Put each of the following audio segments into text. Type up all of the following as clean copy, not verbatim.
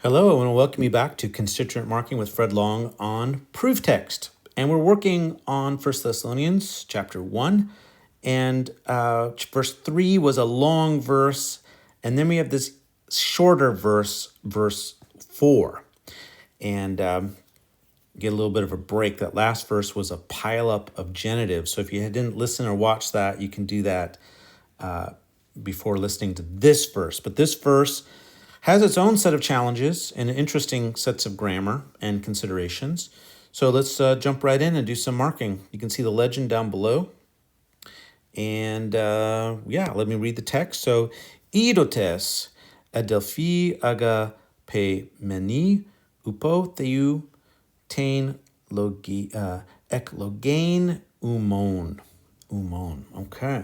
Hello, and welcome you back to Constituent Marking with Fred Long on Proof Text. And we're working on First Thessalonians chapter 1. And verse 3 was a long verse. And then we have this shorter verse, verse 4. And get a little bit of a break. That last verse was a pileup of genitives. So if you didn't listen or watch that, you can do that before listening to this verse. But this verse has its own set of challenges and interesting sets of grammar and considerations. So let's jump right in and do some marking. You can see the legend down below. And let me read the text. So, idotes adelphi aga pe meni upo theou tain eklogain umon. Umon. Okay.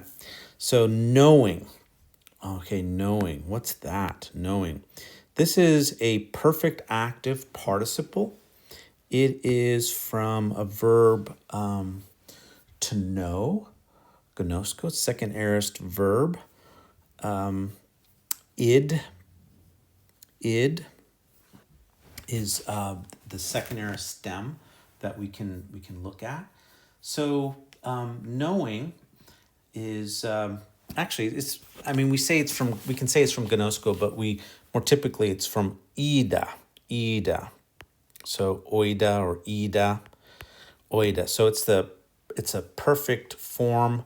So knowing. Okay, knowing. What's that? Knowing. This is a perfect active participle. It is from a verb to know, gnosko, second aorist verb. Id is the second aorist stem that we can look at. So knowing is actually we can say it's from gnosko, but more typically it's from ida. So oida or oida. So it's a perfect form.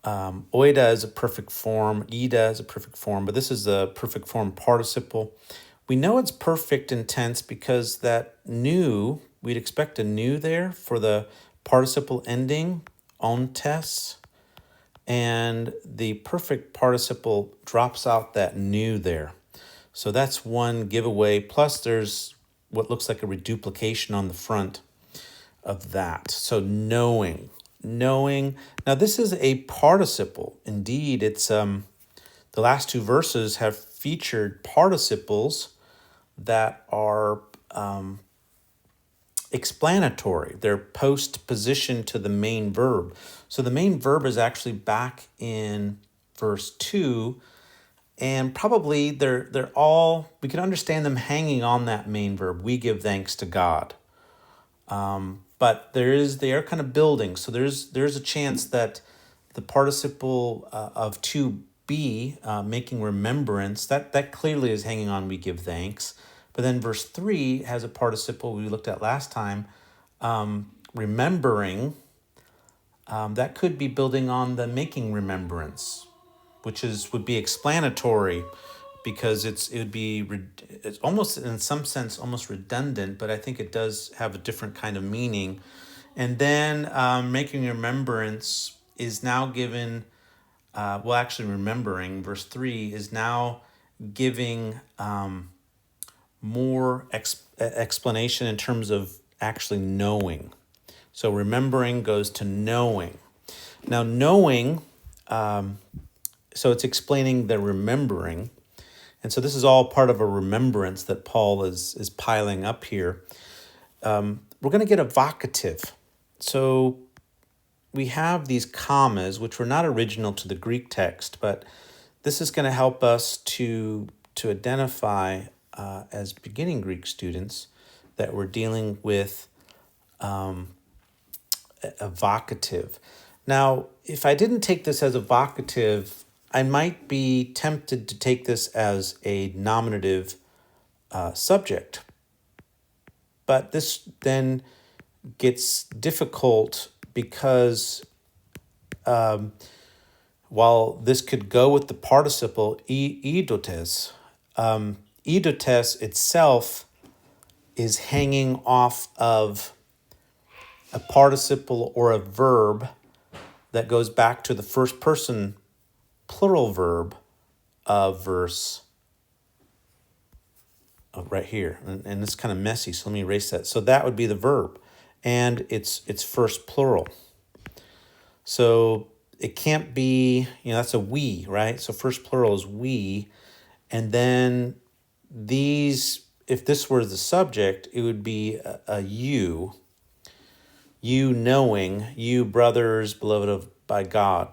Oida is a perfect form. Ida is a perfect form, but this is the perfect form participle. We know it's perfect in tense because that nu, we'd expect a nu there for the participle ending, ontes, and the perfect participle drops out that nu there. So that's one giveaway. Plus there's what looks like a reduplication on the front of that. So knowing. Now this is a participle. Indeed, it's the last two verses have featured participles that are explanatory. They're post-position to the main verb. So the main verb is actually back in verse 2, and probably they're all, we can understand them hanging on that main verb. We give thanks to God. But they are kind of building. So there's a chance that the participle of to be, making remembrance, that clearly is hanging on we give thanks. But then verse 3 has a participle we looked at last time, remembering. That could be building on the making remembrance, which would be explanatory, because it's almost in some sense almost redundant, but I think it does have a different kind of meaning. And then making remembrance is now given. Remembering, verse 3 is now giving more explanation in terms of actually knowing. So remembering goes to knowing. Now knowing, so it's explaining the remembering. And so this is all part of a remembrance that Paul is piling up here. We're going to get a vocative. So we have these commas, which were not original to the Greek text, but this is going to help us to identify as beginning Greek students that we're dealing with a vocative. Now, if I didn't take this as a vocative, I might be tempted to take this as a nominative subject. But this then gets difficult because while this could go with the participle idotes, idotes itself is hanging off of a participle or a verb that goes back to the first person plural verb of verse right here. And it's kind of messy, so let me erase that. So that would be the verb, and it's first plural. So it can't be, that's a we, right? So first plural is we, and then these, if this were the subject, it would be a you knowing, you brothers beloved by God.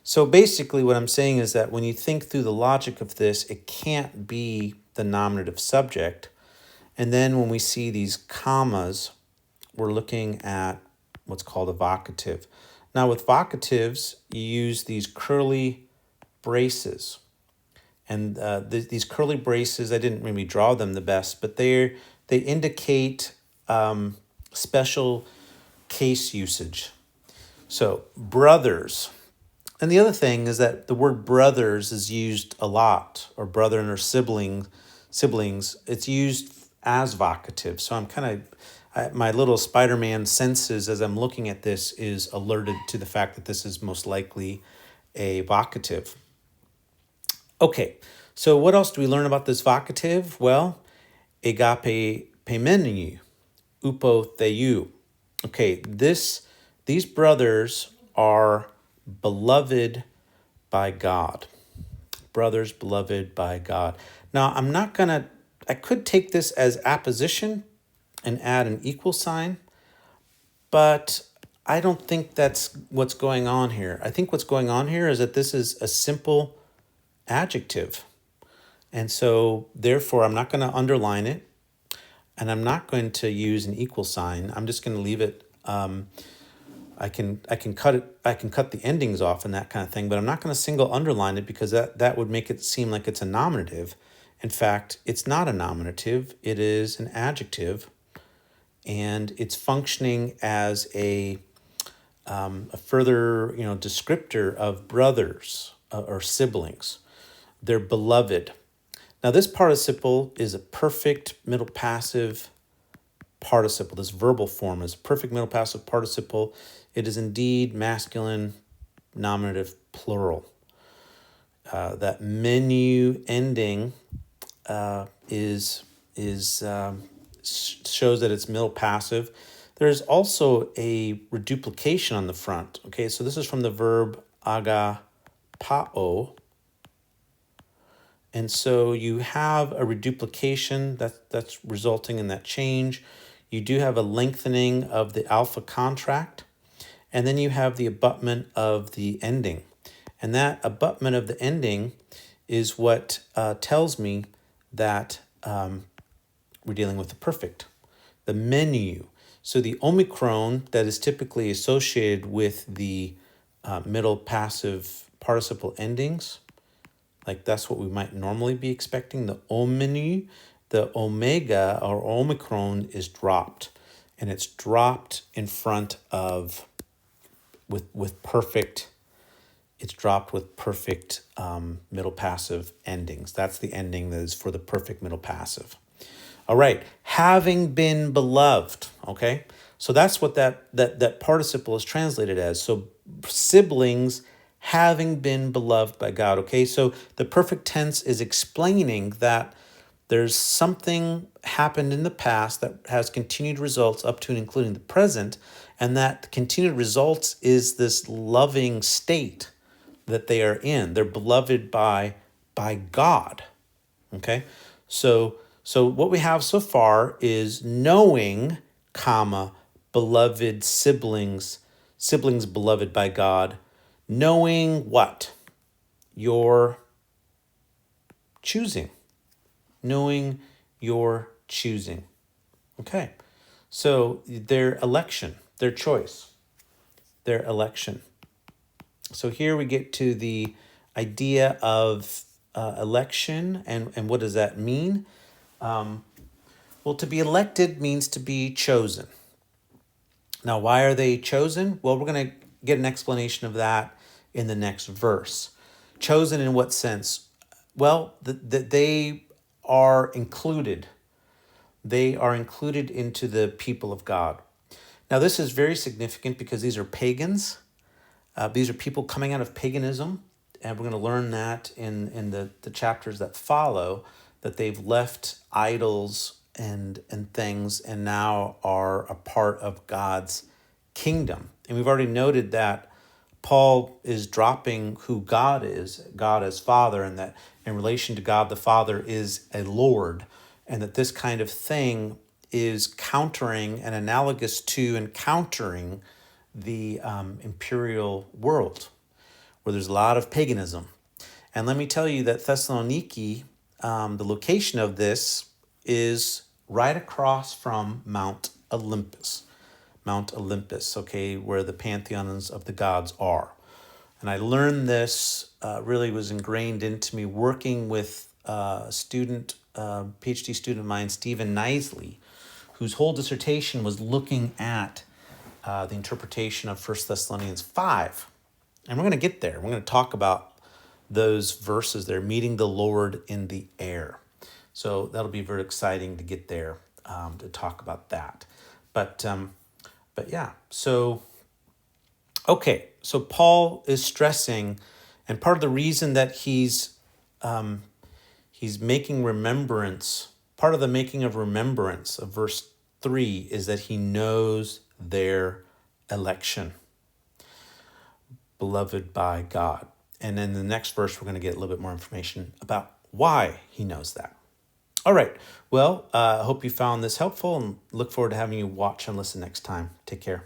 So basically what I'm saying is that when you think through the logic of this, it can't be the nominative subject, And then when we see these commas, we're looking at what's called a vocative. Now with vocatives, you use these curly braces. And these curly braces, I didn't really draw them the best, but they indicate special case usage. So brothers. And the other thing is that the word brothers is used a lot, or brother or siblings. It's used as vocative. So I'm kind of, my little Spider-Man senses as I'm looking at this is alerted to the fact that this is most likely a vocative. Okay, so what else do we learn about this vocative? Well, agape peimeneu, upo theou. Okay, these brothers are beloved by God. Brothers beloved by God. Now, I could take this as apposition and add an equal sign, but I don't think that's what's going on here. I think what's going on here is that this is a simple adjective. And so therefore I'm not going to underline it, and I'm not going to use an equal sign. I'm just going to leave it. I can cut it. I can cut the endings off and that kind of thing, but I'm not going to single underline it because that would make it seem like it's a nominative. In fact, it's not a nominative. It is an adjective, and it's functioning as a further descriptor of brothers or siblings. They're beloved. Now, this participle is a perfect middle passive participle. This verbal form is a perfect middle passive participle. It is indeed masculine, nominative, plural. That menu ending shows that it's middle passive. There's also a reduplication on the front. Okay, so this is from the verb agapao. And so you have a reduplication that's resulting in that change. You do have a lengthening of the alpha contract. And then you have the abutment of the ending. And that abutment of the ending is what tells me that we're dealing with the perfect, the menu. So the omicron that is typically associated with the middle passive participle endings, like that's what we might normally be expecting, the ominu, the omega or omicron is dropped. And it's dropped in front of, with perfect, it's dropped with perfect middle passive endings. That's the ending that is for the perfect middle passive. All right, having been beloved, okay? So that's what that participle is translated as. So siblings having been beloved by God, okay? So the perfect tense is explaining that there's something happened in the past that has continued results up to and including the present, and that continued results is this loving state that they are in. They're beloved by God, okay? So what we have so far is knowing, comma, beloved siblings beloved by God, knowing what? Your choosing. Knowing your choosing. Okay. So their election, their choice, their election. So here we get to the idea of election and what does that mean? Well, to be elected means to be chosen. Now, why are they chosen? Well, we're going to get an explanation of that in the next verse. Chosen in what sense? Well, that they are included. They are included into the people of God. Now, this is very significant because these are pagans. These are people coming out of paganism, and we're going to learn that in the chapters that follow, that they've left idols and things and now are a part of God's kingdom. And we've already noted that Paul is dropping who God is, God as Father, and that in relation to God the Father is a Lord, and that this kind of thing is countering and analogous to and countering the imperial world, where there's a lot of paganism. And let me tell you that Thessaloniki, the location of this is right across from Mount Olympus. Mount Olympus, okay, where the pantheons of the gods are. And I learned this, really was ingrained into me working with a student, PhD student of mine, Stephen Knisley, whose whole dissertation was looking at the interpretation of 1 Thessalonians 5. And we're going to get there. We're going to talk about those verses there, meeting the Lord in the air. So that'll be very exciting to get there, to talk about that. But yeah, so, okay, so Paul is stressing, and part of the reason that he's making remembrance, part of the making of remembrance of verse 3 is that he knows their election, beloved by God. And in the next verse, we're going to get a little bit more information about why he knows that. All right. Well, I hope you found this helpful and look forward to having you watch and listen next time. Take care.